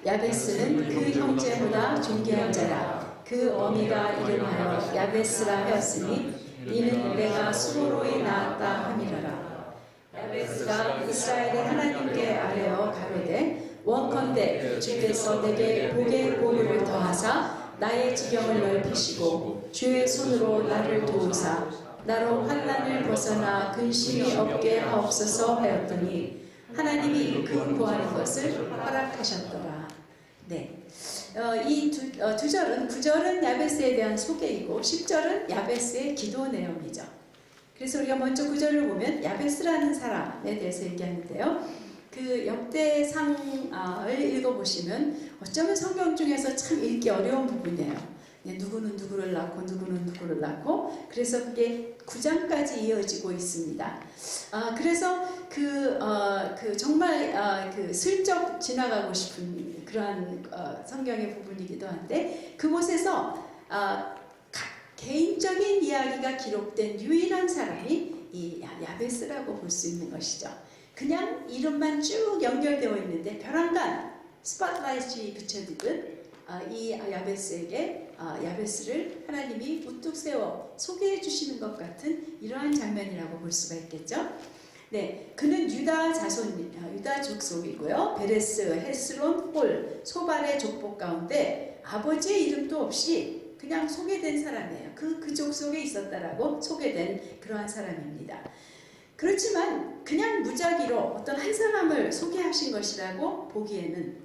야베스는 그 형제보다 존귀한 자라. 그 어미가 이름하여 야베스라 하였으니 이는 내가 수고로이 낳았다 함이라라. 야베스가 이스라엘의 하나님께 아뢰어 가로되 원컨대 주께서 내게 복의 보물을 더하사 나의 지경을 넓히시고 주의 손으로 나를 도우사 나로 환난을 벗어나 근심이 없게 하옵소서 하였더니 하나님이 그 구하는 것을 허락하셨더라. 네, 이 두 절은 9절은 야베스에 대한 소개이고 10절은 야베스의 기도 내용이죠. 그래서 우리가 먼저 9절을 보면 야베스라는 사람에 대해서 얘기하는데요. 그 역대상을 읽어보시면 어쩌면 성경 중에서 참 읽기 어려운 부분이에요. 누구는 누구를 낳고 누구는 누구를 낳고 그래서 그게 9장까지 이어지고 있습니다. 그래서 정말 슬쩍 지나가고 싶은 그러한 성경의 부분이기도 한데 그곳에서 개인적인 이야기가 기록된 유일한 사람이 이 야베스라고 볼 수 있는 것이죠. 그냥 이름만 쭉 연결되어 있는데 벼랑간 스팟라이트이 비춰지듯 이 야베스를 하나님이 우뚝 세워 소개해 주시는 것 같은 이러한 장면이라고 볼 수가 있겠죠. 네, 그는 유다 족속이고요. 베레스, 헤스론, 홀, 소발의 족복 가운데 아버지의 이름도 없이 그냥 소개된 사람이에요. 그 족속에 있었다라고 소개된 그러한 사람입니다. 그렇지만 그냥 무작위로 어떤 한 사람을 소개하신 것이라고 보기에는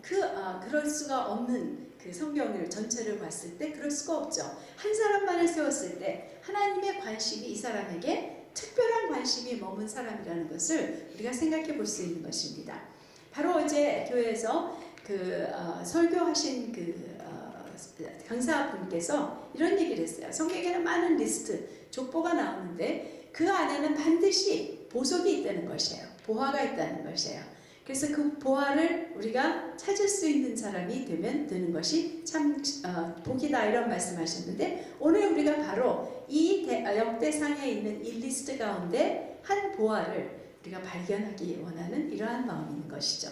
그럴 수가 없는 그 성경을 전체를 봤을 때 그럴 수가 없죠. 한 사람만을 세웠을 때 하나님의 관심이 이 사람에게 특별한 관심이 머문 사람이라는 것을 우리가 생각해 볼 수 있는 것입니다. 바로 어제 교회에서 설교하신 강사분께서 이런 얘기를 했어요. 성경에는 많은 리스트, 족보가 나오는데 그 안에는 반드시 보석이 있다는 것이에요. 보화가 있다는 것이에요. 그래서 그 보화를 우리가 찾을 수 있는 사람이 되는 것이 참 복이다 이런 말씀하셨는데 오늘 우리가 바로 이 역대상에 있는 이 리스트 가운데 한 보화를 우리가 발견하기 원하는 이러한 마음이 있는 것이죠.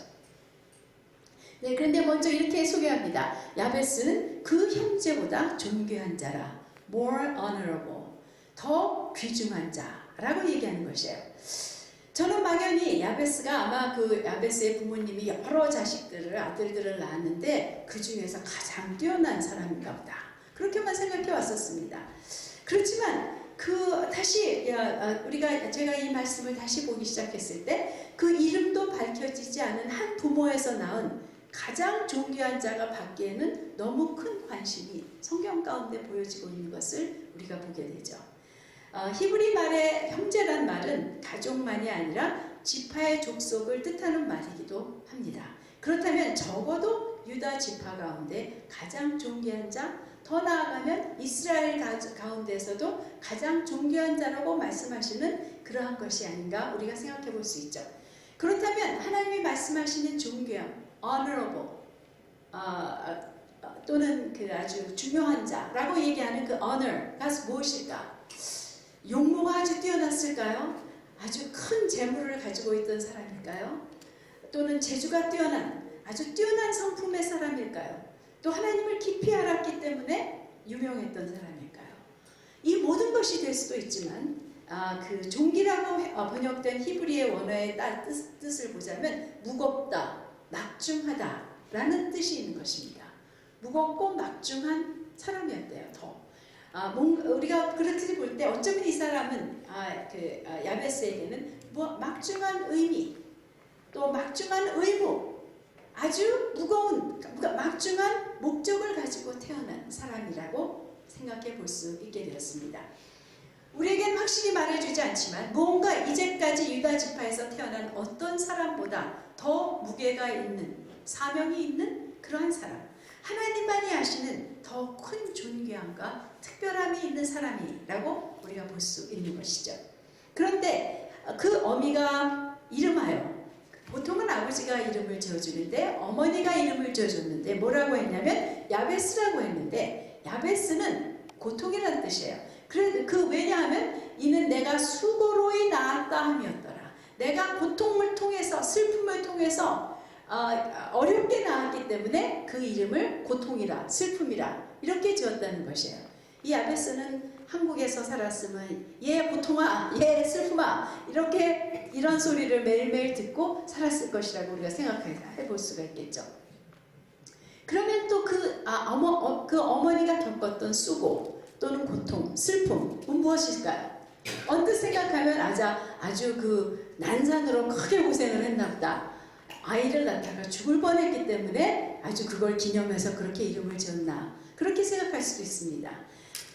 네, 그런데 먼저 이렇게 소개합니다. 야베스는 그 형제보다 존귀한 자라, more honorable, 더 귀중한 자라고 얘기하는 것이에요. 저는 막연히 야베스가 아마 그 야베스의 부모님이 여러 아들들을 낳았는데 그 중에서 가장 뛰어난 사람인가 보다. 그렇게만 생각해 왔었습니다. 그렇지만 제가 이 말씀을 다시 보기 시작했을 때 그 이름도 밝혀지지 않은 한 부모에서 낳은 가장 존귀한 자가 받기에는 너무 큰 관심이 성경 가운데 보여지고 있는 것을 우리가 보게 되죠. 히브리 말의 형제란 말은 가족만이 아니라 지파의 족속을 뜻하는 말이기도 합니다. 그렇다면 적어도 유다 지파 가운데 가장 존귀한 자, 더 나아가면 이스라엘 가운데서도 가장 존귀한 자라고 말씀하시는 그러한 것이 아닌가 우리가 생각해 볼 수 있죠. 그렇다면 하나님이 말씀하시는 존귀함, honorable, 또는 아주 중요한 자라고 얘기하는 그 honor가 무엇일까? 용모가 아주 뛰어났을까요? 아주 큰 재물을 가지고 있던 사람일까요? 또는 재주가 뛰어난 아주 뛰어난 성품의 사람일까요? 또 하나님을 깊이 알았기 때문에 유명했던 사람일까요? 이 모든 것이 될 수도 있지만 그 종기라고 번역된 히브리의 원어의 뜻을 보자면 무겁다, 막중하다 라는 뜻이 있는 것입니다. 무겁고 막중한 사람이었대요. 우리가 그렇게 볼 때 어쩌면 이 사람은 야베스에게는 막중한 의미, 또 막중한 의무, 아주 무거운 막중한 목적을 가지고 태어난 사람이라고 생각해 볼 수 있게 되었습니다. 우리에겐 확실히 말해주지 않지만 뭔가 이제까지 유다 지파에서 태어난 어떤 사람보다 더 무게가 있는, 사명이 있는 그러한 사람, 하나님만이 아시는 더 큰 존귀함과 특별함이 있는 사람이라고 우리가 볼 수 있는 것이죠. 그런데 그 어미가 이름하여, 보통은 아버지가 이름을 지어주는데 어머니가 이름을 지어줬는데 뭐라고 했냐면 야베스라고 했는데, 야베스는 고통이라는 뜻이에요. 왜냐하면 이는 내가 수고로이 낳았다 함이었더라. 내가 고통을 통해서, 슬픔을 통해서 어렵게 낳았기 때문에 그 이름을 고통이라 슬픔이라 이렇게 지었다는 것이에요. 이 야베스는 한국에서 살았으면 얘 고통아, 얘 슬픔아 이런 소리를 매일매일 듣고 살았을 것이라고 우리가 생각해 볼 수가 있겠죠. 그러면 또 그 어머니가 겪었던 수고 또는 고통, 슬픔은 무엇일까요? 언뜻 생각하면 아주 그 난산으로 크게 고생을 했나 보다. 아이를 낳다가 죽을 뻔했기 때문에 아주 그걸 기념해서 그렇게 이름을 지었나 그렇게 생각할 수도 있습니다.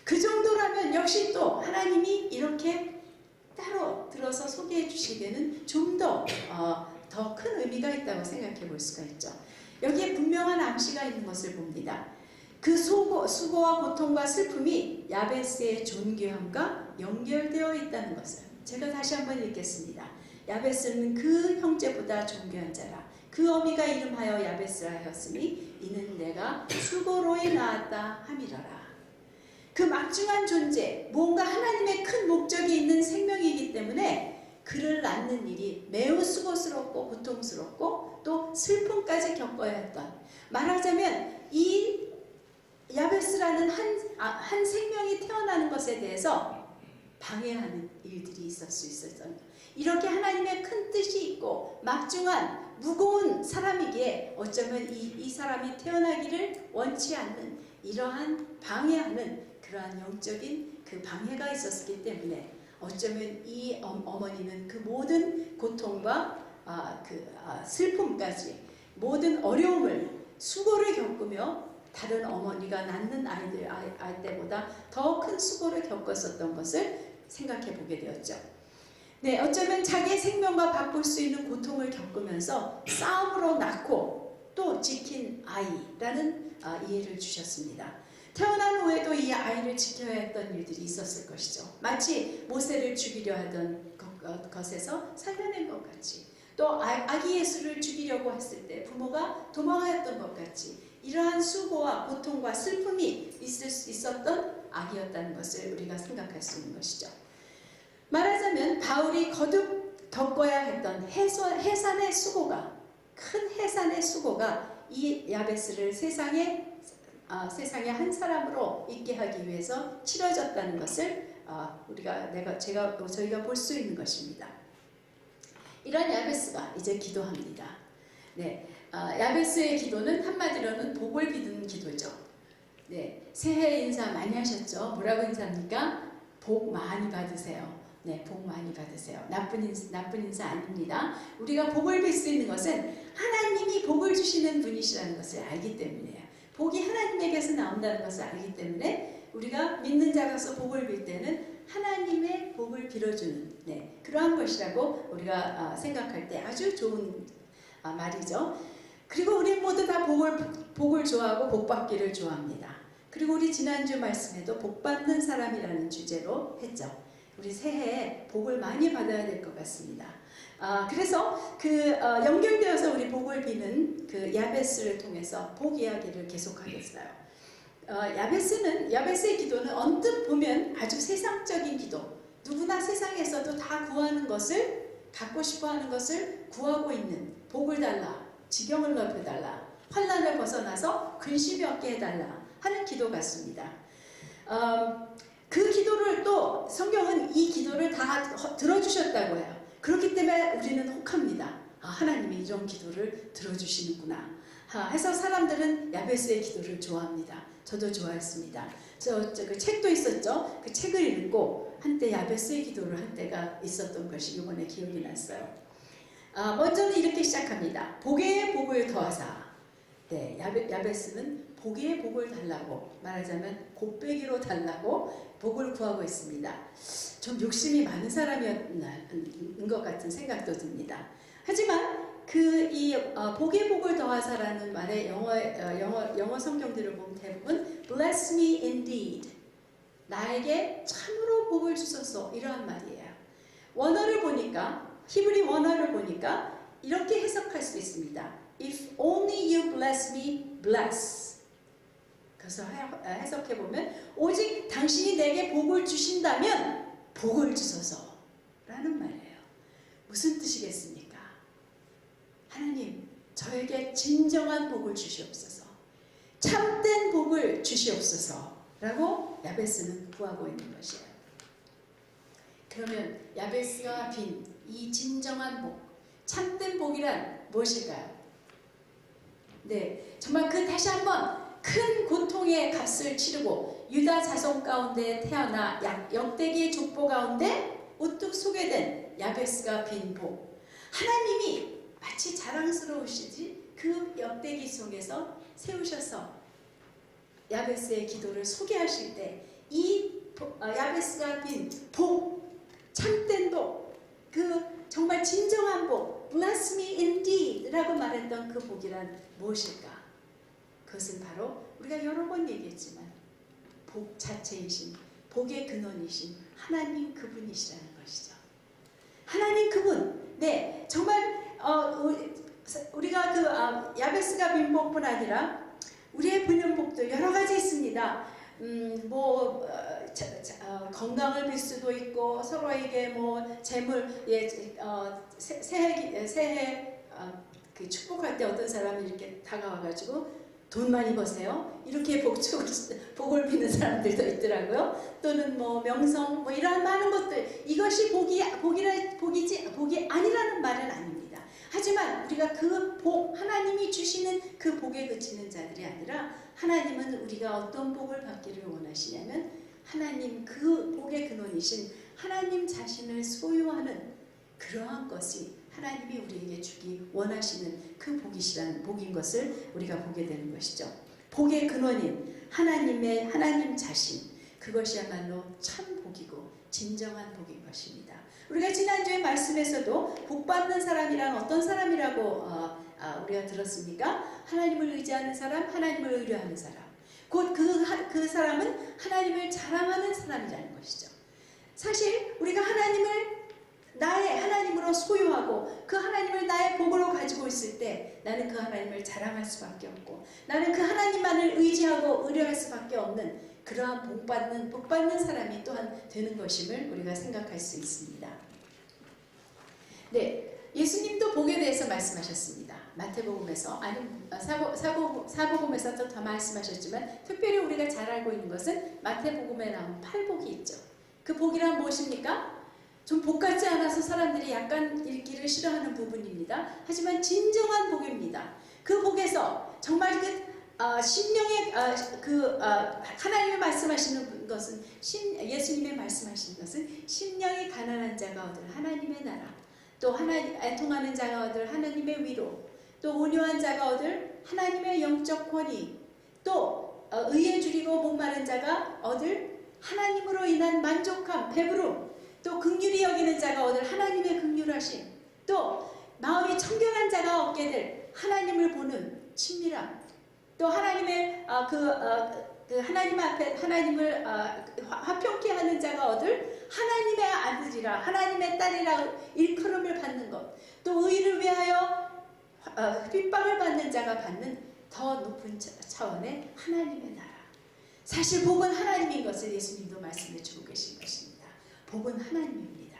그 정도라면 역시 또 하나님이 이렇게 따로 들어서 소개해 주시기에는 좀 더 큰 의미가 있다고 생각해 볼 수가 있죠. 여기에 분명한 암시가 있는 것을 봅니다. 그 수고와 고통과 슬픔이 야베스의 존귀함과 연결되어 있다는 것을 제가 다시 한번 읽겠습니다. 야베스는 그 형제보다 존귀한 자라. 그 어미가 이름하여 야베스라 하였으니 이는 내가 수고로 낳았다 함이러라. 그 막중한 존재, 뭔가 하나님의 큰 목적이 있는 생명이기 때문에 그를 낳는 일이 매우 수고스럽고 고통스럽고 또 슬픔까지 겪어야 했던, 말하자면 이 야베스라는 한 생명이 태어나는 것에 대해서 방해하는 일들이 있을 수 있었어요. 이렇게 하나님의 큰 뜻이 있고 막중한 무거운 사람이기에 어쩌면 이 사람이 태어나기를 원치 않는 이러한 방해하는 그러한 영적인 그 방해가 있었기 때문에 어쩌면 이 어머니는 그 모든 고통과 슬픔까지 모든 어려움을 수고를 겪으며 다른 어머니가 낳는 아이들 때보다 더 큰 수고를 겪었었던 것을 생각해 보게 되었죠. 네, 어쩌면 자기의 생명과 바꿀 수 있는 고통을 겪으면서 싸움으로 낳고 또 지킨 아이라는 이해를 주셨습니다. 태어난 후에도 이 아이를 지켜야 했던 일들이 있었을 것이죠. 마치 모세를 죽이려 하던 것에서 살려낸 것 같이, 또 아기 예수를 죽이려고 했을 때 부모가 도망하였던 것 같이 이러한 수고와 고통과 슬픔이 있었던 아기였다는 것을 우리가 생각할 수 있는 것이죠. 말하자면 바울이 거듭 겪어야 했던 해산의 수고가, 큰 해산의 수고가 이 야베스를 세상에 한 사람으로 있게 하기 위해서 치러졌다는 것을 저희가 볼 수 있는 것입니다. 이런 야베스가 이제 기도합니다. 네, 야베스의 기도는 한마디로는 복을 비는 기도죠. 네, 새해 인사 많이 하셨죠? 뭐라고 인사합니까? 복 많이 받으세요. 네, 복 많이 받으세요. 나쁜 인사 아닙니다. 우리가 복을 빌 수 있는 것은 하나님이 복을 주시는 분이시라는 것을 알기 때문이에요. 복이 하나님에게서 나온다는 것을 알기 때문에 우리가 믿는 자로서 복을 빌 때는 하나님의 복을 빌어주는 그러한 것이라고 우리가 생각할 때 아주 좋은 말이죠. 그리고 우리 모두 다 복을 좋아하고 복받기를 좋아합니다. 그리고 우리 지난주 말씀에도 복받는 사람이라는 주제로 했죠. 우리 새해에 복을 많이 받아야 될 것 같습니다. 그래서 연결되어서 우리 복을 비는 그 야베스를 통해서 복 이야기를 계속하겠어요. 야베스의 기도는 언뜻 보면 아주 세상적인 기도, 누구나 세상에서도 다 구하는 것을, 갖고 싶어하는 것을 구하고 있는, 복을 달라, 지경을 넓혀달라, 환난을 벗어나서 근심이 없게 해달라 하는 기도 같습니다. 그 기도를 또 성경은 이 기도를 다 들어주셨다고 해요. 그렇기 때문에 우리는 혹합니다. 하나님이 이런 기도를 들어주시는구나 해서 사람들은 야베스의 기도를 좋아합니다. 저도 좋아했습니다. 그 책도 있었죠. 그 책을 읽고 한때 야베스의 기도를 한 때가 있었던 것이 이번에 기억이 났어요. 먼저는 이렇게 시작합니다. 복에 복을 더하사. 네, 야베스는 복에 복을 달라고, 말하자면 곱빼기로 달라고 복을 구하고 있습니다. 좀 욕심이 많은 사람이었는 것 같은 생각도 듭니다. 하지만 복에 복을 더하사라는 말의 영어 성경들을 보면 대부분 bless me indeed, 나에게 참으로 복을 주소서, 이러한 말이에요. 원어를 보니까, 히브리 원어를 보니까 이렇게 해석할 수 있습니다. If only you bless me, bless. 그래서 해석해보면 오직 당신이 내게 복을 주신다면 복을 주소서 라는 말이에요. 무슨 뜻이겠습니까? 하나님, 저에게 진정한 복을 주시옵소서. 참된 복을 주시옵소서. 라고 야베스는 구하고 있는 것이에요. 그러면 야베스가 빈 이 진정한 복, 참된 복이란 무엇일까요? 네, 정말 다시 한번 큰 고통의 값을 치르고 유다 자손 가운데 태어나 역대기의 족보 가운데 우뚝 소개된 야베스가 빈 복. 하나님이 마치 자랑스러우시지 그 역대기 속에서 세우셔서 야베스의 기도를 소개하실 때 이 야베스가 빈 복, 참된 복, 정말 진정한 복, bless me indeed 라고 말했던 그 복이란 무엇일까? 그것은 바로 우리가 여러 번 얘기했지만 복 자체이신, 복의 근원이신 하나님 그분이시라는 것이죠. 하나님 그분, 네, 정말 우리가 야베스가 빈 복뿐 아니라 우리의 부는 복도 여러 가지 있습니다. 건강을 빌 수도 있고 서로에게 재물, 새해 그 축복할 때 어떤 사람이 이렇게 다가와가지고 돈 많이 버세요. 이렇게 복을 비는 사람들도 있더라고요. 또는 명성, 이런 많은 것들. 이것이 복이 아니라는 말은 아닙니다. 하지만 우리가 그 복, 하나님이 주시는 그 복에 그치는 자들이 아니라 하나님은 우리가 어떤 복을 받기를 원하시냐면 하나님 그 복의 근원이신 하나님 자신을 소유하는 그러한 것이 하나님이 우리에게 주기 원하시는 그 복인 것을 우리가 보게 되는 것이죠. 복의 근원인 하나님 자신, 그것이야말로 참 복이고 진정한 복인 것입니다. 우리가 지난주에 말씀에서도 복받는 사람이란 어떤 사람이라고 우리가 들었습니까? 하나님을 의지하는 사람, 하나님을 의뢰하는 사람. 곧 그 사람은 하나님을 자랑하는 사람이라는 것이죠. 사실 우리가 하나님을 나의 하나님으로 소유하고 그 하나님을 나의 복으로 가지고 있을 때 나는 그 하나님을 자랑할 수밖에 없고 나는 그 하나님만을 의지하고 의뢰할 수밖에 없는 그러한 복받는 사람이 또한 되는 것임을 우리가 생각할 수 있습니다. 네, 예수님도 복에 대해서 말씀하셨습니다. 마태복음에서 사복음에서도 더 말씀하셨지만 특별히 우리가 잘 알고 있는 것은 마태복음에 나온 팔복이 있죠. 그 복이란 무엇입니까? 좀 복 같지 않아서 사람들이 약간 읽기를 싫어하는 부분입니다. 하지만 진정한 복입니다. 그 복에서 정말 심령의 하나님이 말씀하시는 것은 예수님의 말씀하시는 것은 심령이 가난한 자가 얻을 하나님의 나라, 또 애통하는 자가 얻을 하나님의 위로, 또 온유한 자가 얻을 하나님의 영적 권위, 또 의에 줄이고 목마른 자가 얻을 하나님으로 인한 만족함, 배부름, 또 긍휼히 여기는 자가 얻을 하나님의 긍휼하심, 또 마음이 청결한 자가 얻게 될 하나님을 보는 친밀함, 또 하나님의 하나님 앞에 하나님을 화평케 하는 자가 얻을 하나님의 아들이라 하나님의 딸이라 일컬음을 받는 것, 또 의를 위하여 핍박을 받는 자가 받는 더 높은 차원의 하나님의 나라. 사실 복은 하나님인 것을 예수님도 말씀해 주고 계신 것입니다. 복은 하나님입니다.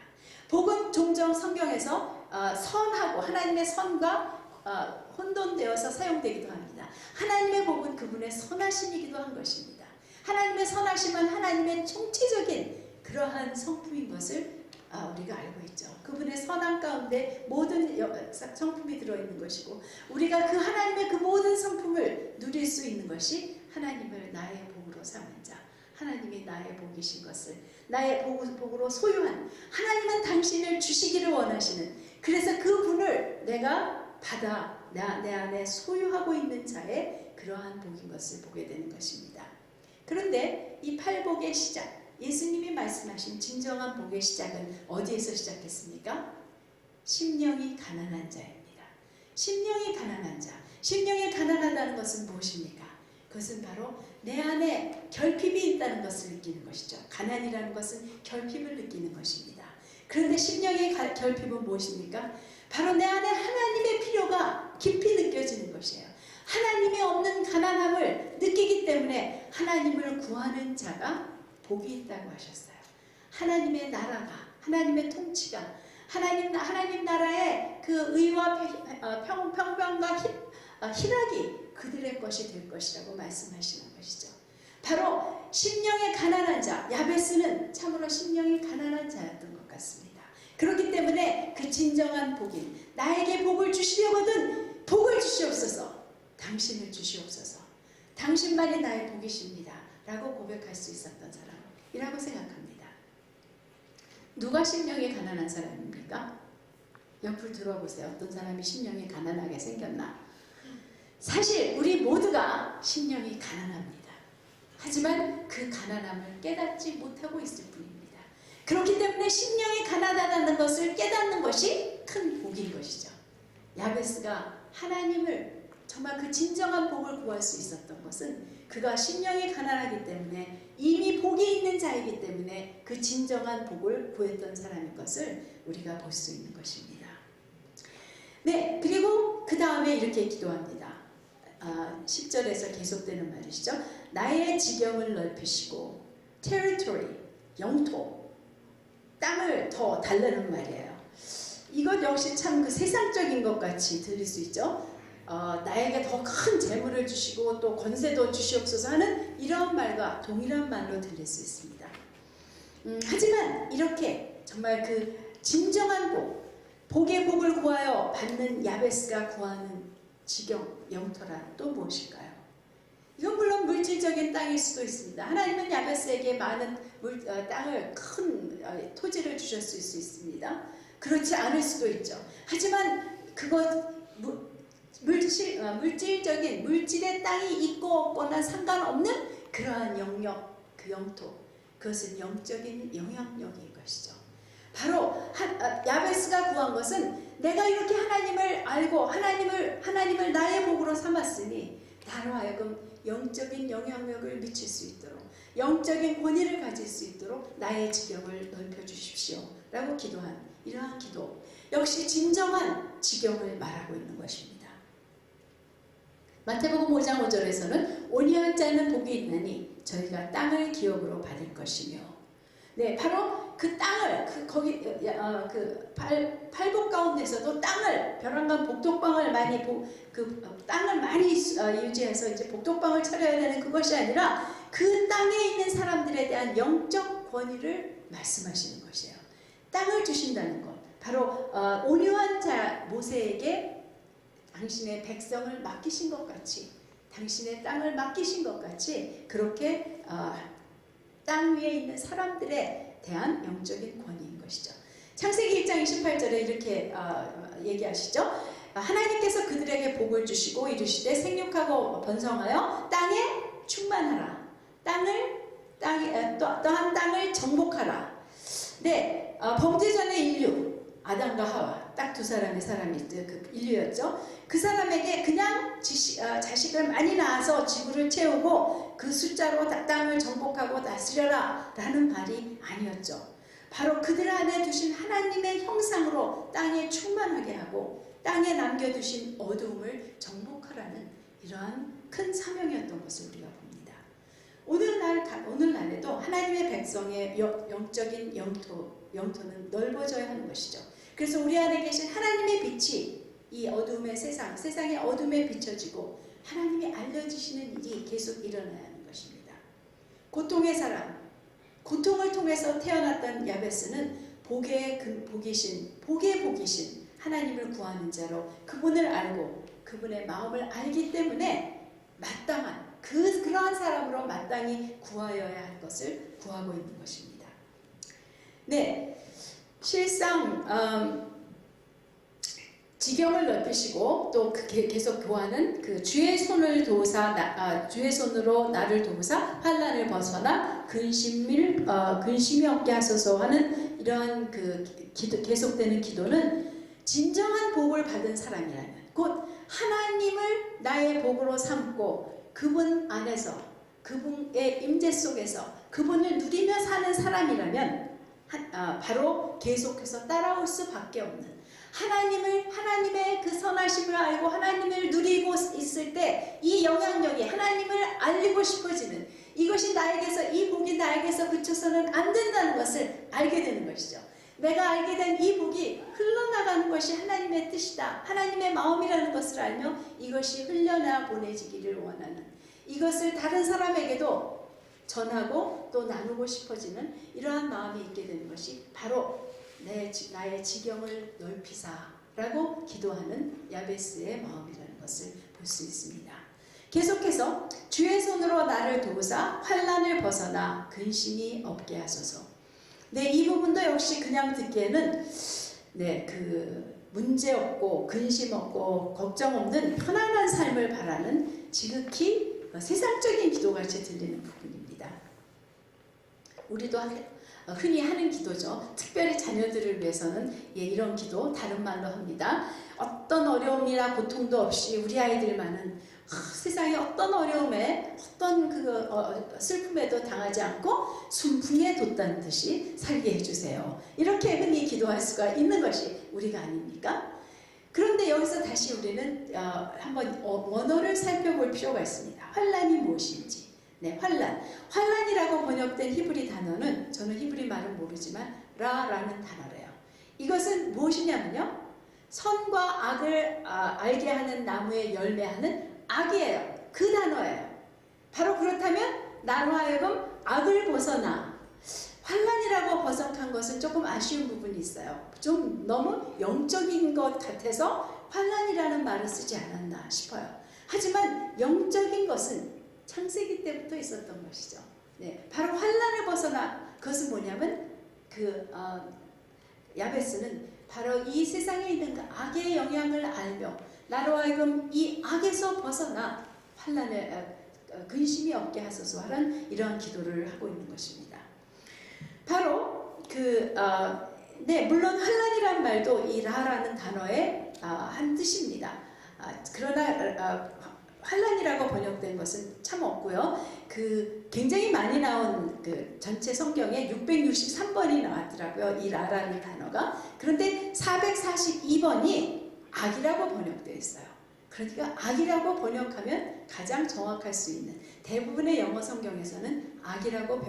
복은 종종 성경에서 선하고 하나님의 선과 혼돈되어서 사용되기도 합니다. 하나님의 복은 그분의 선하심이기도 한 것입니다. 하나님의 선하심은 하나님의 총체적인 그러한 성품인 것을 우리가 알고 있죠. 그분의 선함 가운데 모든 성품이 들어있는 것이고 우리가 그 하나님의 그 모든 성품을 누릴 수 있는 것이 하나님을 나의 복으로 삼은 자, 하나님이 나의 복이신 것을 나의 복으로 소유한 하나님은 당신을 주시기를 원하시는, 그래서 그 분을 내가 받아 내 안에 소유하고 있는 자의 그러한 복인 것을 보게 되는 것입니다. 그런데 이 팔복의 시작, 예수님이 말씀하신 진정한 복의 시작은 어디에서 시작했습니까? 심령이 가난한 자입니다. 심령이 가난한 자. 심령이 가난하다는 것은 무엇입니까? 그것은 바로 내 안에 결핍이 있다는 것을 느끼는 것이죠. 가난이라는 것은 결핍을 느끼는 것입니다. 그런데 심령의 결핍은 무엇입니까? 바로 내 안에 하나님의 필요가 깊이 느껴지는 것이에요. 하나님이 없는 가난함을 느끼기 때문에 하나님을 구하는 자가 복이 있다고 하셨어요. 하나님의 나라가, 하나님의 통치가, 하나님 나라의 그 의와 평강과 희락이 그들의 것이 될 것이라고 말씀하시는 것이죠. 바로 심령이 가난한 자, 야베스는 참으로 심령이 가난한 자였던 것 같습니다. 그렇기 때문에 그 진정한 복인, 나에게 복을 주시려거든 복을 주시옵소서, 당신을 주시옵소서, 당신만이 나의 복이십니다 라고 고백할 수 있었던 사람이라고 생각합니다. 누가 심령이 가난한 사람입니까? 옆을 들어보세요. 어떤 사람이 심령이 가난하게 생겼나? 사실 우리 모두가 심령이 가난합니다. 하지만 그 가난함을 깨닫지 못하고 있을 뿐입니다. 그렇기 때문에 심령이 가난하다는 것을 깨닫는 것이 큰 복인 것이죠. 야베스가 하나님을 정말 그 진정한 복을 구할 수 있었던 것은 그가 심령이 가난하기 때문에, 이미 복이 있는 자이기 때문에 그 진정한 복을 구했던 사람인 것을 우리가 볼 수 있는 것입니다. 네, 그리고 그 다음에 이렇게 기도합니다. 10절에서 계속되는 말이시죠. 나의 지경을 넓히시고, territory, 영토, 땅을 더 달라는 말이에요. 이것 역시 참 그 세상적인 것 같이 들릴 수 있죠. 나에게 더 큰 재물을 주시고 또 권세도 주시옵소서 하는 이런 말과 동일한 말로 들릴 수 있습니다. 하지만 이렇게 정말 그 진정한 복의 복을 구하여 받는 야베스가 구하는 지경, 영토란 또 무엇일까요? 이건 물론 물질적인 땅일 수도 있습니다. 하나님은 야베스에게 많은 땅을, 큰 토지를 주셨을 수 있습니다. 그렇지 않을 수도 있죠. 하지만 그것 물질적인 물질의 땅이 있고 없거나 상관없는 그러한 영역, 그 영토, 그것은 영적인 영향력인 것이죠. 바로 야베스가 구한 것은 내가 이렇게 하나님을 알고 하나님을 나의 복으로 삼았으니 나로 하여금 영적인 영향력을 미칠 수 있도록, 영적인 권위를 가질 수 있도록 나의 지경을 넓혀주십시오 라고 기도한 이러한 기도, 역시 진정한 지경을 말하고 있는 것입니다. 마태복음 5장 5절에서는 온유한 자는 복이 있나니 저희가 땅을 기업으로 받을 것이며, 네, 바로 그 땅을 팔복 가운데서도 땅을, 벼랑간 복덕방을 많이 땅을 많이 유지해서 이제 복덕방을 차려야 되는 그것이 아니라 그 땅에 있는 사람들에 대한 영적 권위를 말씀하시는 것이에요. 땅을 주신다는 것, 바로 온유한 자 모세에게 당신의 백성을 맡기신 것 같이, 당신의 땅을 맡기신 것 같이 그렇게 땅 위에 있는 사람들에 대한 영적인 권위인 것이죠. 창세기 1장 28절에 이렇게 얘기하시죠. 하나님께서 그들에게 복을 주시고 이르시되 생육하고 번성하여 땅에 충만하라. 또한 땅을 정복하라. 네, 범죄 전의 인류, 아담과 하와, 딱 두 사람이 그 인류였죠. 그 사람에게 그냥 자식을 많이 낳아서 지구를 채우고 그 숫자로 땅을 정복하고 다스려라 라는 말이 아니었죠. 바로 그들 안에 두신 하나님의 형상으로 땅에 충만하게 하고 땅에 남겨두신 어두움을 정복하라는 이러한 큰 사명이었던 것을 우리가 봅니다. 오늘날에도 하나님의 백성의 영적인 영토는 넓어져야 하는 것이죠. 그래서 우리 안에 계신 하나님의 빛이 이 어둠의 세상의 어둠에 비춰지고 하나님이 알려주시는 일이 계속 일어나야 하는 것입니다. 고통의 사람, 고통을 통해서 태어났던 야베스는 복의 복이신 하나님을 구하는 자로 그분을 알고 그분의 마음을 알기 때문에 마땅한 그러한 사람으로 마땅히 구하여야 할 것을 구하고 있는 것입니다. 네, 실상 지경을 넓히시고 또 계속 교하는 그 주의 손으로 나를 도우사 환난을 벗어나 근심이 없게 하소서 하는 이러한 계속되는 기도는 진정한 복을 받은 사람이라면, 곧 하나님을 나의 복으로 삼고 그분 안에서 그분의 임재 속에서 그분을 누리며 사는 사람이라면 바로 계속해서 따라올 수밖에 없는, 하나님의 그 선하심을 알고 하나님을 누리고 있을 때 이 영향력이 하나님을 알리고 싶어지는, 이것이 이 복이 나에게서 그쳐서는 안 된다는 것을 알게 되는 것이죠. 내가 알게 된 이 복이 흘러나가는 것이 하나님의 뜻이다. 하나님의 마음이라는 것을 알며 이것이 흘려나 보내지기를 원하는, 이것을 다른 사람에게도 전하고 또 나누고 싶어지는 이러한 마음이 있게 되는 것이 바로 나의 지경을 넓히사라고 기도하는 야베스의 마음이라는 것을 볼 수 있습니다. 계속해서 주의 손으로 나를 도우사 환난을 벗어나 근심이 없게 하소서. 이 부분도 역시 그냥 듣기에는 문제 없고 근심 없고 걱정 없는 편안한 삶을 바라는 지극히 세상적인 기도같이 들리는 부분입니다. 우리도 흔히 하는 기도죠. 특별히 자녀들을 위해서는 이런 기도 다른 말로 합니다. 어떤 어려움이나 고통도 없이 우리 아이들만은 세상에 어떤 어려움에 어떤 슬픔에도 당하지 않고 순풍에 돋다는 듯이 살게 해주세요. 이렇게 흔히 기도할 수가 있는 것이 우리가 아닙니까? 그런데 여기서 다시 우리는 한번 원어를 살펴볼 필요가 있습니다. 환난이 무엇인지. 환난이라고 번역된 히브리 단어는, 저는 히브리 말은 모르지만 라라는 단어래요. 이것은 무엇이냐면요, 선과 악을 알게 하는 나무의 열매하는 악이에요. 그 단어예요. 바로 그렇다면 나로 하여금 악을 벗어나, 환난이라고 번역한 것은 조금 아쉬운 부분이 있어요. 좀 너무 영적인 것 같아서 환난이라는 말을 쓰지 않았나 싶어요. 하지만 영적인 것은 창세기 때부터 있었던 것이죠. 바로 환난을 벗어나, 그것은 뭐냐면 야베스는 바로 이 세상에 있는 그 악의 영향을 알며 나로 하여금 이 악에서 벗어나 환난을 근심이 없게 하소서 하는 이러한 기도를 하고 있는 것입니다. 바로 물론 환난이란 말도 이 라라는 단어의 한 뜻입니다. 그러나 환난이라고 번역된 것은 참 없고요. 굉장히 많이 나온 전체 성경에 663번이 나왔더라고요. 이 라라는 단어가. 그런데 442번이 악이라고 번역되어 있어요. 그러니까 악이라고 번역하면 가장 정확할 수 있는, 대부분의 영어 성경에서는 악이라고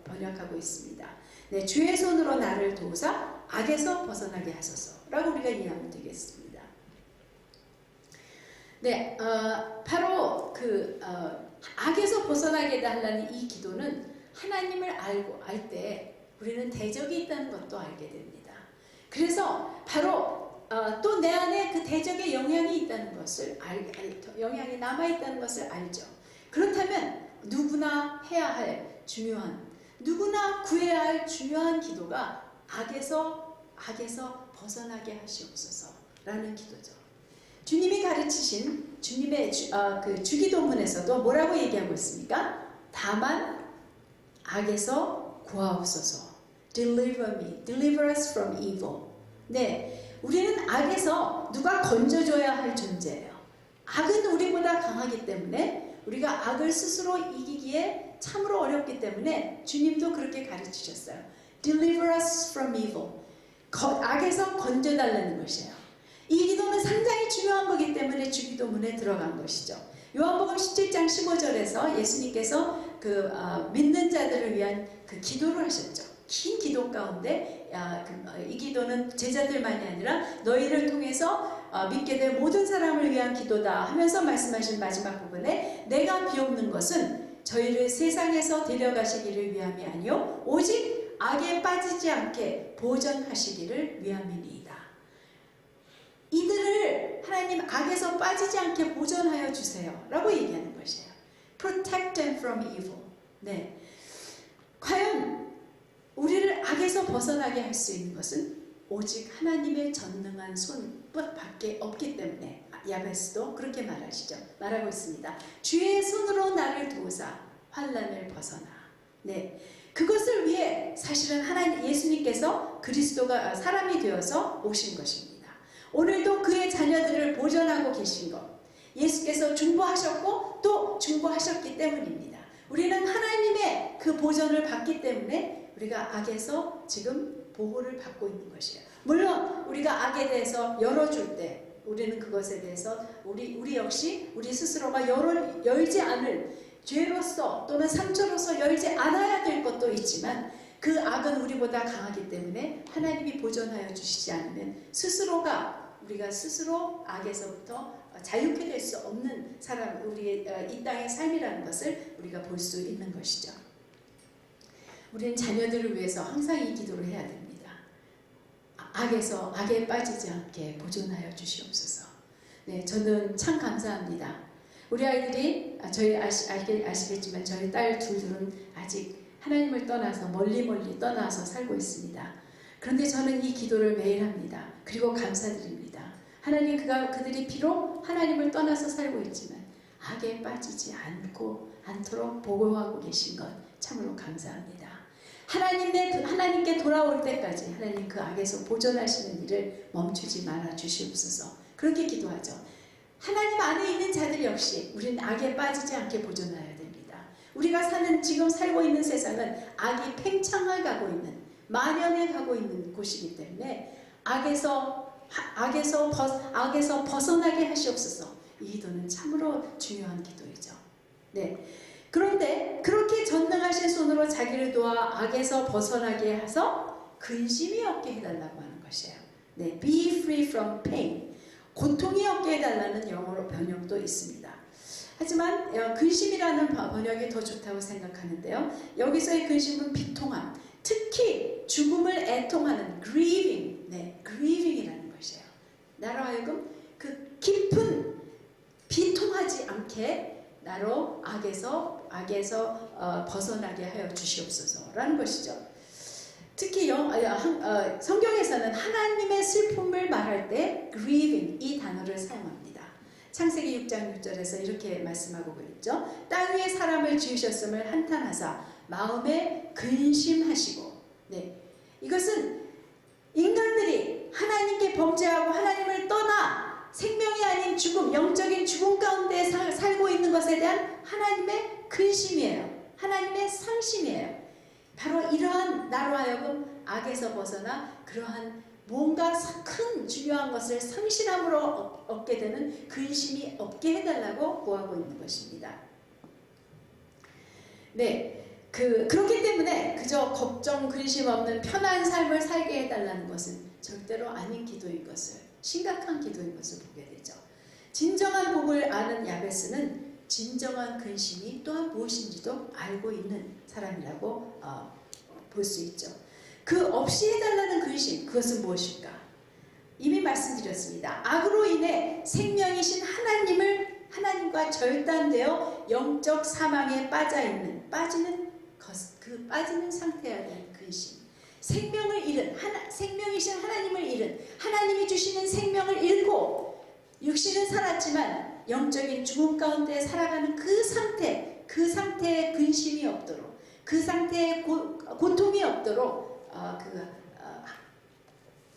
번역하고 있습니다. 주의 손으로 나를 도우사 악에서 벗어나게 하소서라고 우리가 이해하면 되겠습니다. 바로 악에서 벗어나게 해달라는 이 기도는 하나님을 알 때 우리는 대적이 있다는 것도 알게 됩니다. 그래서 바로 또 내 안에 그 대적의 영향이 있다는 것을 영향이 남아있다는 것을 알죠. 그렇다면 누구나 해야 할 누구나 구해야 할 중요한 기도가 악에서 벗어나게 하시옵소서라는 기도죠. 주님이 가르치신 주님의 주기도문에서도 뭐라고 얘기하고 있습니까? 다만 악에서 구하옵소서. Deliver me, deliver us from evil. 우리는 악에서 누가 건져줘야 할 존재예요. 악은 우리보다 강하기 때문에 우리가 악을 스스로 이기기에 참으로 어렵기 때문에 주님도 그렇게 가르치셨어요. Deliver us from evil. 악에서 건져달라는 것이에요. 이 기도는 상당히 중요한 거기 때문에 주기도문에 들어간 것이죠. 요한복음 17장 15절에서 예수님께서 믿는 자들을 위한 기도를 하셨죠. 긴 기도 가운데 이 기도는 제자들만이 아니라 너희를 통해서 믿게 될 모든 사람을 위한 기도다 하면서 말씀하신 마지막 부분에 내가 비옵는 것은 저희를 세상에서 데려가시기를 위함이 아니요 오직 악에 빠지지 않게 보전하시기를 위함이니이다. 이들을 하나님 악에서 빠지지 않게 보전하여 주세요 라고 얘기하는 것이에요. Protect them from evil. 과연 우리를 악에서 벗어나게 할 수 있는 것은 오직 하나님의 전능한 손밖에 없기 때문에 야베스도 그렇게 말하고 있습니다. 주의 손으로 나를 도우사 환난을 벗어나. 그것을 위해 사실은 예수님께서 그리스도가 사람이 되어서 오신 것입니다. 오늘도 그의 자녀들을 보존하고 계신 것, 예수께서 중보하셨고 또 중보하셨기 때문입니다. 우리는 하나님의 그 보존을 받기 때문에 우리가 악에서 지금 보호를 받고 있는 것이에요. 물론 우리가 악에 대해서 열어줄 때 우리는 그것에 대해서 우리 역시 우리 스스로가 열지 않을 죄로서 또는 상처로서 열지 않아야 될 것도 있지만 그 악은 우리보다 강하기 때문에 하나님이 보존하여 주시지 않으면 우리가 스스로 악에서부터 자유케 될 수 없는 우리의 이 땅의 삶이라는 것을 우리가 볼 수 있는 것이죠. 우리는 자녀들을 위해서 항상 이 기도를 해야 됩니다. 악에 빠지지 않게 보존하여 주시옵소서. 네, 저는 참 감사합니다. 우리 아이들이 저희 아시겠지만 저희 딸 둘은 아직 하나님을 떠나서 멀리 떠나서 살고 있습니다. 그런데 저는 이 기도를 매일 합니다. 그리고 감사드립니다. 하나님 그들이 비록 하나님을 떠나서 살고 있지만 악에 빠지지 않도록 보호하고 계신 것 참으로 감사합니다. 하나님께 돌아올 때까지 하나님 그 악에서 보존하시는 일을 멈추지 말아 주시옵소서. 그렇게 기도하죠. 하나님 안에 있는 자들 역시 우리는 악에 빠지지 않게 보존해야 됩니다. 우리가 지금 살고 있는 세상은 악이 팽창해 가고 있는, 만연해 가고 있는 곳이기 때문에 악에서 벗어나게 하시옵소서. 이 기도는 참으로 중요한 기도이죠. 네. 그런데 그렇게 전능하신 손으로 자기를 도와 악에서 벗어나게 해서 근심이 없게 해달라고 하는 것이에요. 네. Be free from pain. 고통이 없게 해달라는 영어로 번역도 있습니다. 하지만 근심이라는 번역이 더 좋다고 생각하는데요. 여기서의 근심은 비통함, 특히 죽음을 애통하는 grieving, grieving이라는 것이에요. 나로 하여금 그 깊은 비통하지 않게 나로 악에서 벗어나게 하여 주시옵소서라는 것이죠. 특히 성경에서는 하나님의 슬픔을 말할 때 grieving 이 단어를 사용합니다. 창세기 6장 6절에서 이렇게 말씀하고 있죠. 땅 위에 사람을 지으셨음을 한탄하사 마음에 근심하시고. 네, 이것은 인간들이 하나님께 범죄하고 하나님을 떠나 생명이 아닌 죽음, 영적인 죽음 가운데 살고 있는 것에 대한 하나님의 근심이에요. 하나님의 상심이에요. 바로 이러한 나로 하여금 악에서 벗어나 그러한 뭔가 큰 중요한 것을 상실함으로 얻게 되는 근심이 없게 해달라고 구하고 있는 것입니다. 네, 그렇기 때문에 그저 걱정, 근심 없는 편한 삶을 살게 해달라는 것은 절대로 아닌 기도인 것을, 심각한 기도인 것을 보게 되죠. 진정한 복을 아는 야베스는 진정한 근심이 또한 무엇인지도 알고 있는 사람이라고 볼 수 있죠. 그 없이 해달라는 근심, 그것은 무엇일까? 이미 말씀드렸습니다. 악으로 인해 생명이신 하나님과 절단되어 영적 사망에 빠지는 상태여야 되는 근심. 생명이신 하나님을 잃은, 하나님이 주시는 생명을 잃고 육신은 살았지만 영적인 죽음 가운데 살아가는 그 상태에 근심이 없도록, 그 상태에 고통이 없도록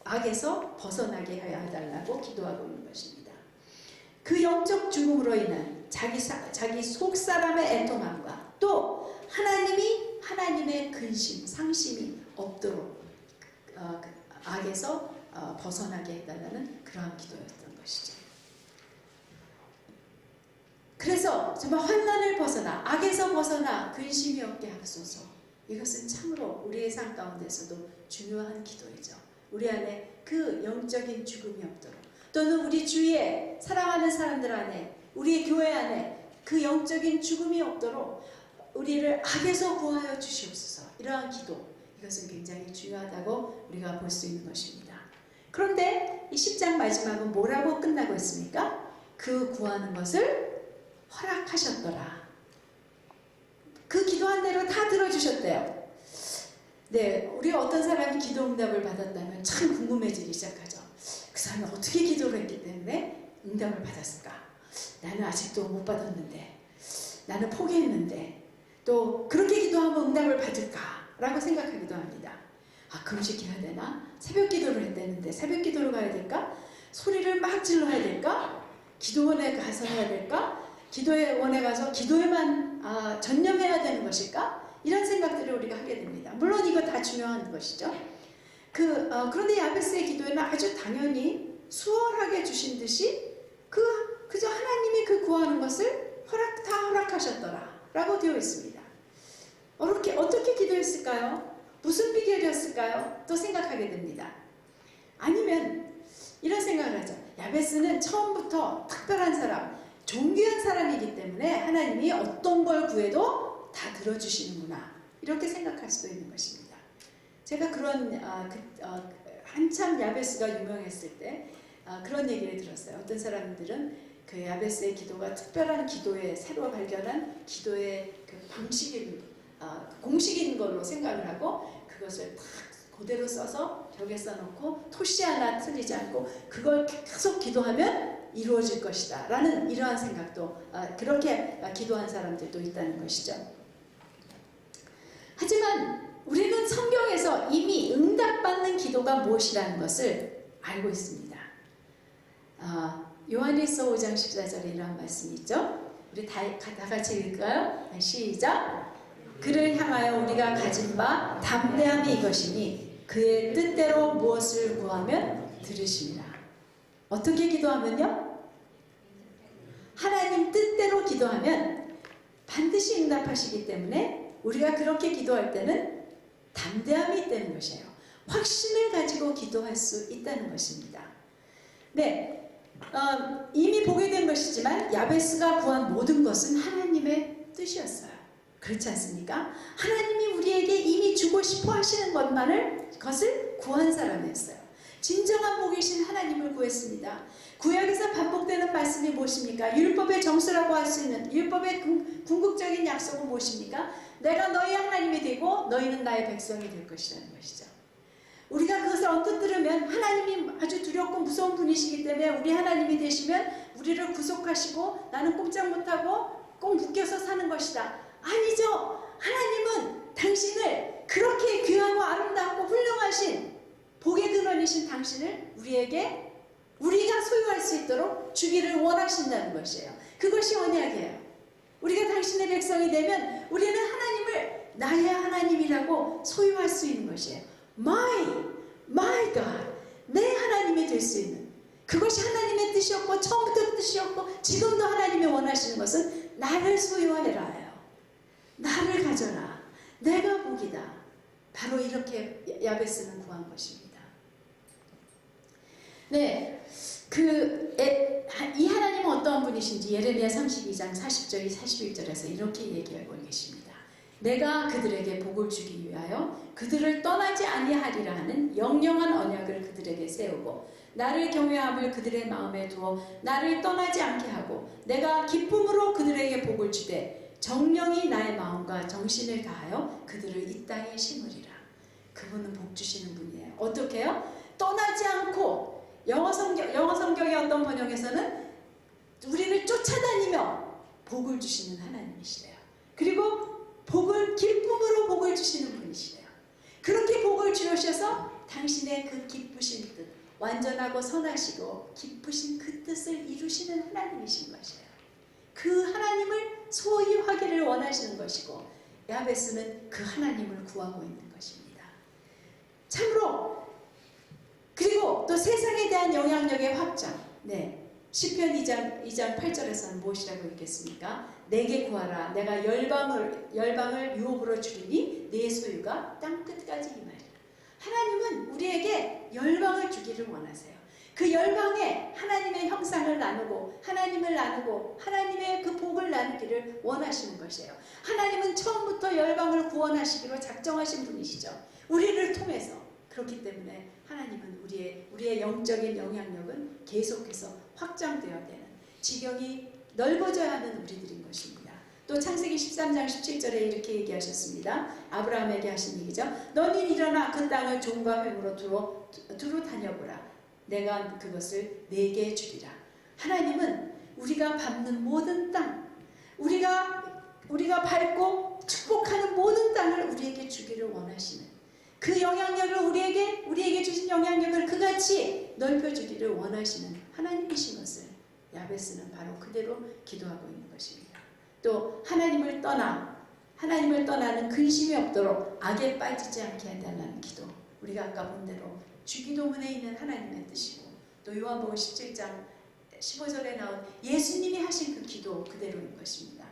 악에서 벗어나게 하여 해달라고 기도하고 있는 것입니다. 그 영적 죽음으로 인한 자기 속사람의 애통함과 또 하나님의 근심, 상심이 없도록 악에서 벗어나게 해달라는 그러한 기도였던 것이죠. 그래서 정말 환난을 벗어나, 악에서 벗어나 근심이 없게 하소서. 이것은 참으로 우리의 삶 가운데서도 중요한 기도이죠. 우리 안에 그 영적인 죽음이 없도록, 또는 우리 주위에 사랑하는 사람들 안에, 우리의 교회 안에 그 영적인 죽음이 없도록 우리를 악에서 구하여 주시옵소서. 이러한 기도, 이것은 굉장히 중요하다고 우리가 볼 수 있는 것입니다. 그런데 이 10장 마지막은 뭐라고 끝나고 있습니까? 그 구하는 것을 허락하셨더라. 그 기도한 대로 다 들어주셨대요. 네, 우리 어떤 사람이 기도 응답을 받았다면 참 궁금해지기 시작하죠. 그 사람이 어떻게 기도를 했기 때문에 응답을 받았을까? 나는 아직도 못 받았는데, 나는 포기했는데, 또 그렇게 기도하면 응답을 받을까? 라고 생각하기도 합니다. 금식 해야 되나? 새벽 기도를 했다는데 새벽 기도로 가야 될까? 소리를 막 질러야 될까? 기도원에 가서 해야 될까? 기도원에 가서 기도에만 전념해야 되는 것일까? 이런 생각들을 우리가 하게 됩니다. 물론 이거 다 중요한 것이죠. 그런데 야베스의 기도에는 아주 당연히 수월하게 주신 듯이 그저 하나님이 그 구하는 것을 다 허락하셨더라 라고 되어 있습니다. 어떻게 기도했을까요? 무슨 비결이었을까요? 또 생각하게 됩니다. 아니면 이런 생각을 하죠. 야베스는 처음부터 특별한 사람, 존귀한 사람이기 때문에 하나님이 어떤 걸 구해도 다 들어주시는구나, 이렇게 생각할 수도 있는 것입니다. 제가 그런 한참 야베스가 유명했을 때 그런 얘기를 들었어요. 어떤 사람들은 그 야베스의 기도가 특별한 기도의 새로 발견한 기도의 그 방식인 공식인 걸로 생각을 하고 그것을 딱 그대로 써서 벽에 써놓고 토시 하나 틀리지 않고 그걸 계속 기도하면 이루어질 것이다 라는 이러한 생각도 그렇게 기도한 사람들도 있다는 것이죠. 하지만 우리는 성경에서 이미 응답받는 기도가 무엇이라는 것을 알고 있습니다. 요한일서 5장 14절에 이러한 말씀이 있죠. 우리 다 같이 읽을까요? 시작! 그를 향하여 우리가 가진 바 담대함이 이것이니 그의 뜻대로 무엇을 구하면 들으시리라. 어떻게 기도하면요? 하나님 뜻대로 기도하면 반드시 응답하시기 때문에 우리가 그렇게 기도할 때는 담대함이 있다는 것이에요. 확신을 가지고 기도할 수 있다는 것입니다. 네, 이미 보게 된 것이지만 야베스가 구한 모든 것은 하나님의 뜻이었어요. 그렇지 않습니까? 하나님이 우리에게 이미 주고 싶어 하시는 것을 구한 사람이었어요. 진정한 복이신 하나님을 구했습니다. 구약에서 반복되는 말씀이 무엇입니까? 율법의 정수라고 할 수 있는 율법의 궁극적인 약속은 무엇입니까? 내가 너희 하나님이 되고 너희는 나의 백성이 될 것이라는 것이죠. 우리가 그것을 언뜻 들으면 하나님이 아주 두렵고 무서운 분이시기 때문에 우리 하나님이 되시면 우리를 구속하시고 나는 꼼짝 못하고 꼭 묶여서 사는 것이다. 아니죠. 하나님은 당신을 그렇게 귀하고 아름답고 훌륭하신 복의 근원이신 당신을 우리가 소유할 수 있도록 주기를 원하신다는 것이에요. 그것이 언약이에요. 우리가 당신의 백성이 되면 우리는 하나님을 나의 하나님이라고 소유할 수 있는 것이에요. My God, 내 하나님이 될 수 있는 그것이 하나님의 뜻이었고 처음부터 뜻이었고 지금도 하나님이 원하시는 것은 나를 소유하여라예요. 나를 가져라. 내가 복이다. 바로 이렇게 야베스는 구한 것입니다. 네, 이 하나님은 어떠한 분이신지 예레미야 32장 40절 41절에서 이렇게 얘기하고 계십니다. 내가 그들에게 복을 주기 위하여 그들을 떠나지 아니하리라 하는 영영한 언약을 그들에게 세우고 나를 경외함을 그들의 마음에 두어 나를 떠나지 않게 하고 내가 기쁨으로 그들에게 복을 주되 정령이 나의 마음과 정신을 다하여 그들을 이 땅에 심으리라. 그분은 복 주시는 분이에요. 어떻게 해요? 떠나지 않고 영어 성경의 어떤 번역에서는 우리를 쫓아다니며 복을 주시는 하나님이시래요. 그리고 기쁨으로 복을 주시는 분이시래요. 그렇게 복을 주셔서 당신의 그 기쁘신 뜻, 완전하고 선하시고 기쁘신 그 뜻을 이루시는 하나님이신 것이에요. 그 하나님을 소유하기를 원하시는 것이고 야베스는 그 하나님을 구하고 있는 것입니다. 참으로 그리고 또 세상에 대한 영향력의 확장. 네, 시편 2장 8절에서는 무엇이라고 읽겠습니까? 내게 구하라. 내가 열방을 유업으로 주리니 내 소유가 땅 끝까지 임하리라. 하나님은 우리에게 열방을 주기를 원하세요. 그 열방에 하나님의 형상을 나누고 하나님을 나누고 하나님의 그 복을 나누기를 원하시는 것이에요. 하나님은 처음부터 열방을 구원하시기로 작정하신 분이시죠. 우리를 통해서. 그렇기 때문에 하나님은 우리의 영적인 영향력은 계속해서 확장되어야 되는 지경이 넓어져야 하는 우리들인 것입니다. 또 창세기 13장 17절에 이렇게 얘기하셨습니다. 아브라함에게 하신 얘기죠. 너는 일어나 그 땅을 종과 횡으로 두루 다녀보라. 내가 그것을 내게 주리라. 하나님은 우리가 밟는 모든 땅, 우리가 밟고 축복하는 모든 땅을 우리에게 주기를 원하시는 그 영향력을 우리에게 주신 영향력을 그같이 넓혀주기를 원하시는 하나님이신 것을 야베스는 바로 그대로 기도하고 있는 것입니다. 또 하나님을 떠나는 근심이 없도록 악에 빠지지 않게 해달라는 기도. 우리가 아까 본 대로 주기도문에 있는 하나님의 뜻이고 또 요한복음 17장 15절에 나온 예수님이 하신 그 기도 그대로인 것입니다.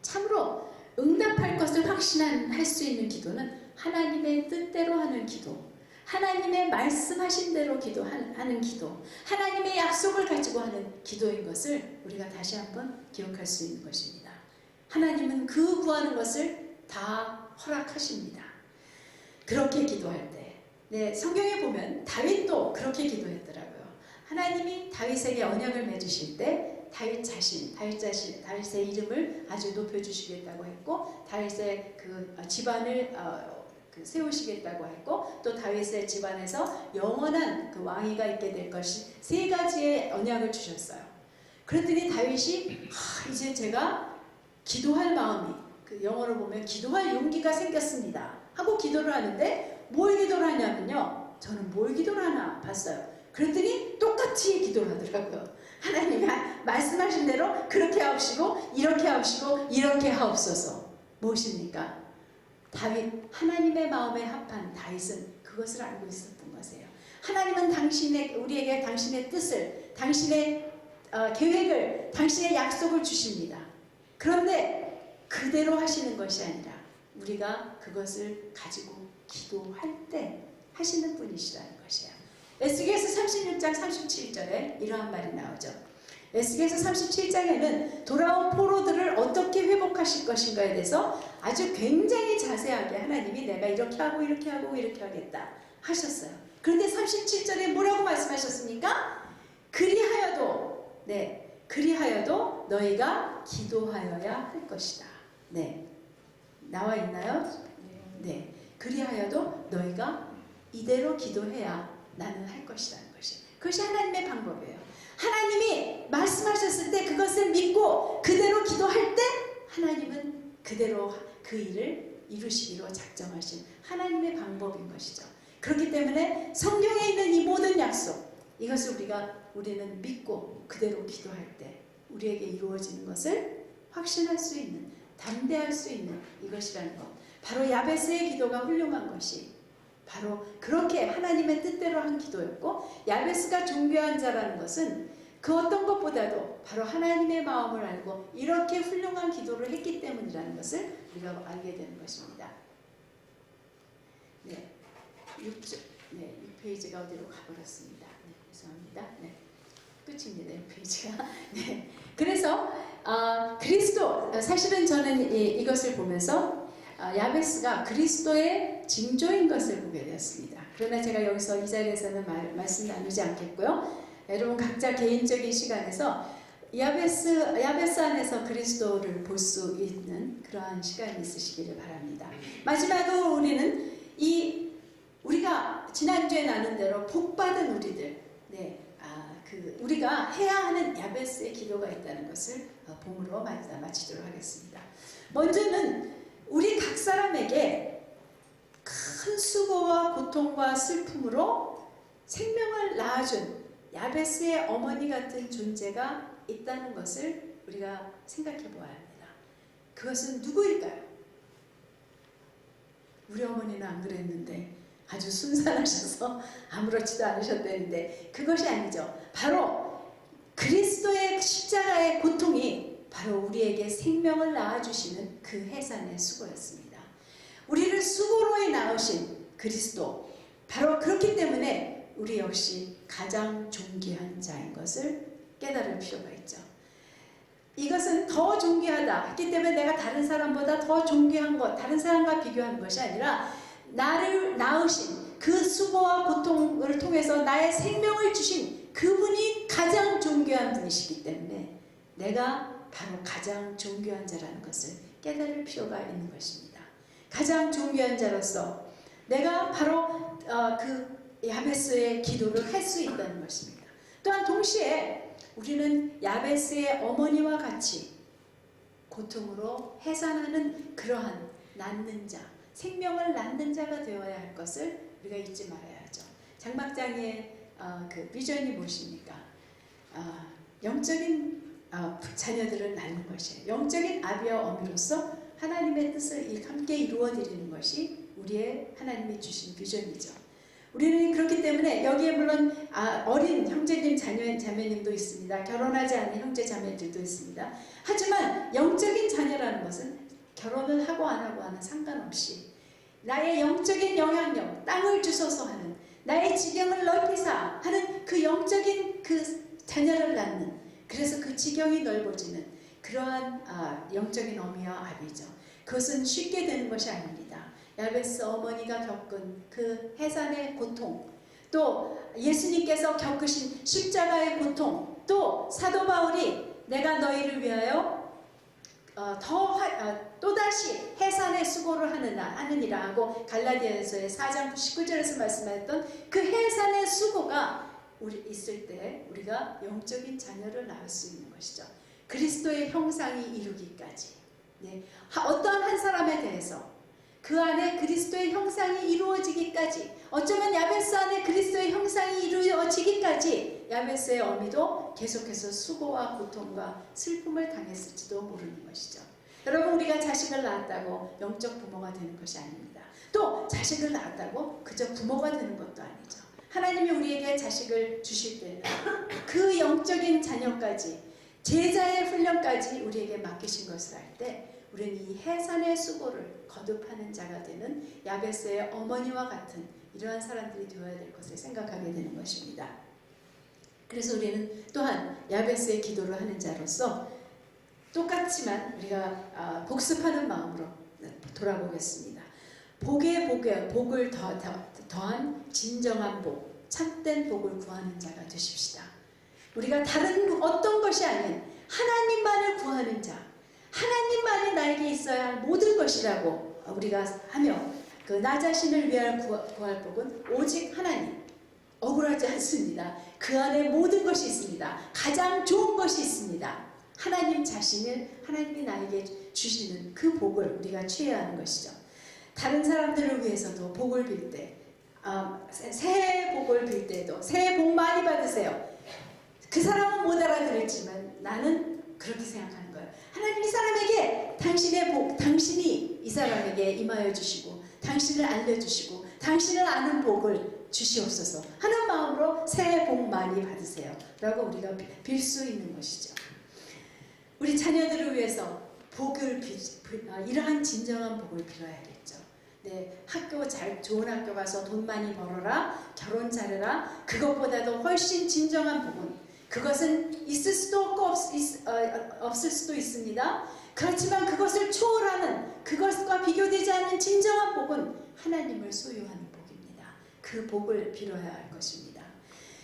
참으로 응답할 것을 확신할 수 있는 기도는 하나님의 뜻대로 하는 기도, 하나님의 말씀하신 대로 기도하는 기도, 하나님의 약속을 가지고 하는 기도인 것을 우리가 다시 한번 기억할 수 있는 것입니다. 하나님은 그 구하는 것을 다 허락하십니다. 그렇게 기도할 때, 네, 성경에 보면 다윗도 그렇게 기도했더라고요. 하나님이 다윗에게 언약을 맺으실 때 다윗의 이름을 아주 높여주시겠다고 했고, 다윗의 그 집안을 세우시겠다고 했고, 또 다윗의 집안에서 영원한 그 왕위가 있게 될 것이 3가지의 언약을 주셨어요. 그랬더니 다윗이 이제 제가 기도할 마음이, 그 영어로 보면 기도할 용기가 생겼습니다 하고 기도를 하는데, 뭘 기도를 하냐면요, 저는 뭘 기도를 하나 봤어요. 그랬더니 똑같이 기도를 하더라고요. 하나님이 말씀하신 대로 그렇게 하옵시고 이렇게 하옵시고 이렇게 하옵소서. 무엇입니까? 다윗, 하나님의 마음에 합한 다윗은 그것을 알고 있었던 것이에요. 하나님은 우리에게 당신의 뜻을, 당신의 계획을, 당신의 약속을 주십니다. 그런데 그대로 하시는 것이 아니라 우리가 그것을 가지고 기도할 때 하시는 분이시라는 것이에요. 에스겔서 36장 37절에 이러한 말이 나오죠. 에스겔서 37장에는 돌아온 포로들을 어떻게 회복하실 것인가에 대해서 아주 굉장히 자세하게 하나님이 내가 이렇게 하고 이렇게 하고 이렇게 하겠다 하셨어요. 그런데 37절에 뭐라고 말씀하셨습니까? 그리하여도 너희가 기도하여야 할 것이다. 네, 나와 있나요? 네, 그리하여도 너희가 이대로 기도해야 나는 할 것이라는 것이, 그것이 하나님의 방법이에요. 하나님이 말씀하셨을 때 그것을 믿고 그대로 기도할 때 하나님은 그대로 그 일을 이루시기로 작정하신 하나님의 방법인 것이죠. 그렇기 때문에 성경에 있는 이 모든 약속, 이것을 우리는 믿고 그대로 기도할 때 우리에게 이루어지는 것을 확신할 수 있는, 담대할 수 있는 이것이라는 것, 바로 야베스의 기도가 훌륭한 것이 바로 그렇게 하나님의 뜻대로 한 기도였고, 야베스가 존귀한 자라는 것은 그 어떤 것보다도 바로 하나님의 마음을 알고 이렇게 훌륭한 기도를 했기 때문이라는 것을 우리가 알게 되는 것입니다. 네, 6페이지가 어디로 가버렸습니다. 네, 죄송합니다. 네, 끝입니다. 6페이지가. 네, 그래서 그리스도, 사실은 저는 이것을 보면서 야베스가 그리스도의 징조인 것을 보게 되었습니다. 그러나 제가 여기서 이 자리에서는 말씀 나누지 않겠고요. 여러분 각자 개인적인 시간에서 야베스 안에서 그리스도를 볼 수 있는 그러한 시간이 있으시기를 바랍니다. 마지막으로 우리가 지난주에 나눈 대로 복받은 우리들, 우리가 해야 하는 야베스의 기도가 있다는 것을 봄으로 마치도록 하겠습니다. 먼저는 우리 각 사람에게 큰 수고와 고통과 슬픔으로 생명을 낳아준 야베스의 어머니 같은 존재가 있다는 것을 우리가 생각해 보아야 합니다. 그것은 누구일까요? 우리 어머니는 안 그랬는데, 아주 순산하셔서 아무렇지도 않으셨다는데, 그것이 아니죠. 바로 그리스도의 십자가의 고통이 바로 우리에게 생명을 낳아주시는 그 해산의 수고였습니다. 우리를 수고로에 낳으신 그리스도, 바로 그렇기 때문에 우리 역시 가장 존귀한 자인 것을 깨달을 필요가 있죠. 이것은 더 존귀하다 했기 때문에 내가 다른 사람보다 더 존귀한 것, 다른 사람과 비교하는 것이 아니라 나를 낳으신 그 수고와 고통을 통해서 나의 생명을 주신 그분이 가장 존귀한 분이시기 때문에 내가 바로 가장 존귀한 자라는 것을 깨달을 필요가 있는 것입니다. 가장 존귀한 자로서 내가 바로 그 야베스의 기도를 할 수 있다는 것입니다. 또한 동시에 우리는 야베스의 어머니와 같이 고통으로 해산하는 그러한 낳는 자, 생명을 낳는 자가 되어야 할 것을 우리가 잊지 말아야죠. 장막장의 그 비전이 무엇입니까? 영적인 자녀들을 낳는 것이에요. 영적인 아비와 어미로서 하나님의 뜻을 함께 이루어드리는 것이 우리의 하나님이 주신 비전이죠. 우리는 그렇기 때문에 여기에 물론 어린 형제님, 자매님도 있습니다. 결혼하지 않은 형제, 자매들도 있습니다. 하지만 영적인 자녀라는 것은 결혼을 하고 안 하고 하는 상관없이 나의 영적인 영향력, 땅을 주소서 하는, 나의 지경을 넓히사 하는 그 영적인 그 자녀를 낳는, 그래서 그 지경이 넓어지는 그러한 영적인 어미와 아비죠. 그것은 쉽게 되는 것이 아닙니다. 야베스 어머니가 겪은 그 해산의 고통, 또 예수님께서 겪으신 십자가의 고통, 또 사도 바울이 내가 너희를 위하여 또다시 해산의 수고를 하느니라 하고 갈라디아서의 4장 19절에서 말씀하셨던 그 해산의 수고가 우리 있을 때 우리가 영적인 자녀를 낳을 수 있는 것이죠. 그리스도의 형상이 이루기까지. 네. 어떠한 한 사람에 대해서 그 안에 그리스도의 형상이 이루어지기까지, 어쩌면 야베스 안에 그리스도의 형상이 이루어지기까지 야베스의 어미도 계속해서 수고와 고통과 슬픔을 당했을지도 모르는 것이죠. 여러분, 우리가 자식을 낳았다고 영적 부모가 되는 것이 아닙니다. 또 자식을 낳았다고 그저 부모가 되는 것도 아니죠. 하나님이 우리에게 자식을 주실 때는 그 영적인 자녀까지, 제자의 훈련까지 우리에게 맡기신 것을 알 때 우리는 이 해산의 수고를 거듭하는 자가 되는 야베스의 어머니와 같은 이러한 사람들이 되어야 될 것을 생각하게 되는 것입니다. 그래서 우리는 또한 야베스의 기도를 하는 자로서 똑같지만 우리가 복습하는 마음으로 돌아보겠습니다. 복을 더한 진정한 복, 참된 복을 구하는 자가 되십시다. 우리가 다른 어떤 것이 아닌 하나님만을 구하는 자, 하나님만이 나에게 있어야 할 모든 것이라고 우리가 하며, 그 나 자신을 위하여 구할 복은 오직 하나님, 억울하지 않습니다. 그 안에 모든 것이 있습니다. 가장 좋은 것이 있습니다. 하나님 자신을, 하나님이 나에게 주시는 그 복을 우리가 취해야 하는 것이죠. 다른 사람들을 위해서도 복을 빌 때, 새해 복을 빌 때도 새해 복 많이 받으세요. 그 사람은 못 알아들었지만 나는 그렇게 생각하는 거예요. 하나님 이 사람에게 당신의 복, 당신이 이 사람에게 임하여 주시고 당신을 알려주시고 당신을 아는 복을 주시옵소서 하는 마음으로 새해 복 많이 받으세요 라고 우리가 빌 수 있는 것이죠. 우리 자녀들을 위해서 이러한 진정한 복을 빌어야겠죠. 네, 좋은 학교 가서 돈 많이 벌어라, 결혼 잘해라. 그것보다도 훨씬 진정한 복은, 그것은 있을 수도 없고 없을 수도 있습니다. 그렇지만 그것을 초월하는, 그것과 비교되지 않는 진정한 복은 하나님을 소유하는 복입니다. 그 복을 빌어야 할 것입니다.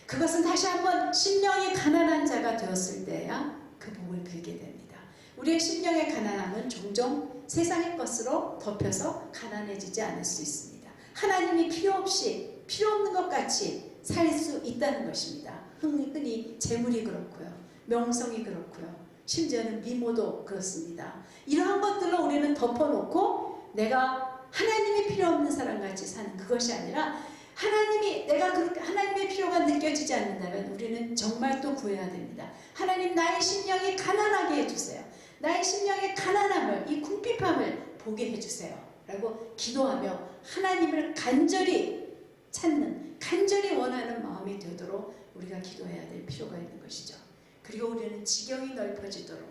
그것은 다시 한번 심령이 가난한 자가 되었을 때야 그 복을 빌게 됩니다. 우리의 심령의 가난함은 종종 세상의 것으로 덮여서 가난해지지 않을 수 있습니다. 하나님이 필요 없는 것 같이 살 수 있다는 것입니다. 흔히 재물이 그렇고요, 명성이 그렇고요, 심지어는 미모도 그렇습니다. 이러한 것들로 우리는 덮어놓고 내가 하나님이 필요 없는 사람같이 사는 그것이 아니라, 내가 그렇게 하나님의 필요가 느껴지지 않는다면 우리는 정말 또 구해야 됩니다. 하나님, 나의 심령이 가난하게 해주세요. 나의 심령의 가난함을, 이 궁핍함을 보게 해주세요 라고 기도하며 하나님을 간절히 찾는, 간절히 원하는 마음이 되도록 우리가 기도해야 될 필요가 있는 것이죠. 그리고 우리는 지경이 넓어지도록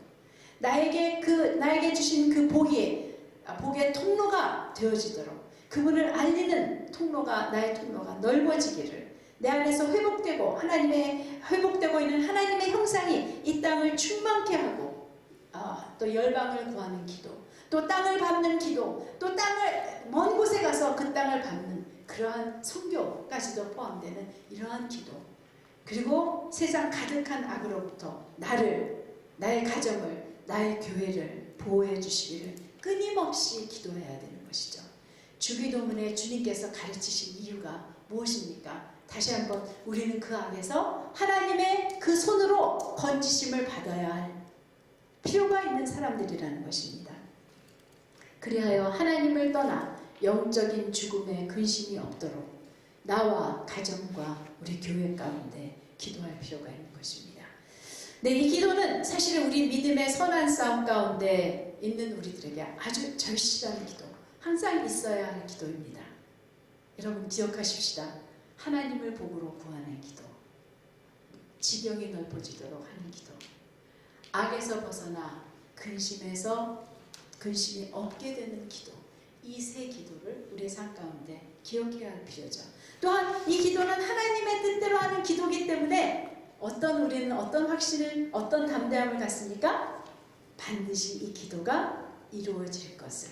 나에게 주신 그 복의 통로가 되어지도록, 그분을 알리는 통로가, 나의 통로가 넓어지기를, 내 안에서 회복되고 있는 하나님의 형상이 이 땅을 충만케 하고, 또 열방을 구하는 기도, 또 땅을 밟는 기도, 또 먼 곳에 가서 그 땅을 밟는 그러한 선교까지도 포함되는 이러한 기도, 그리고 세상 가득한 악으로부터 나의 가정을, 나의 교회를 보호해 주시기를 끊임없이 기도해야 되는 것이죠. 주기도문에 주님께서 가르치신 이유가 무엇입니까? 다시 한번 우리는 그 안에서 하나님의 그 손으로 건지심을 받아야 할 필요가 있는 사람들이라는 것입니다. 그리하여 하나님을 떠나 영적인 죽음에 근심이 없도록 나와 가정과 우리 교회 가운데 기도할 필요가 있는 것입니다. 네, 이 기도는 사실은 우리 믿음의 선한 싸움 가운데 있는 우리들에게 아주 절실한 기도, 항상 있어야 할 기도입니다. 여러분 기억하십시다. 하나님을 복으로 구하는 기도, 지경이 넓어지도록 하는 기도, 악에서 벗어나 근심이 없게 되는 기도, 이 세 기도를 우리의 삶 가운데 기억해야 할 필요죠. 또한 이 기도는 하나님의 뜻대로 하는 기도이기 때문에 우리는 어떤 확신을, 어떤 담대함을 갖습니까? 반드시 이 기도가 이루어질 것을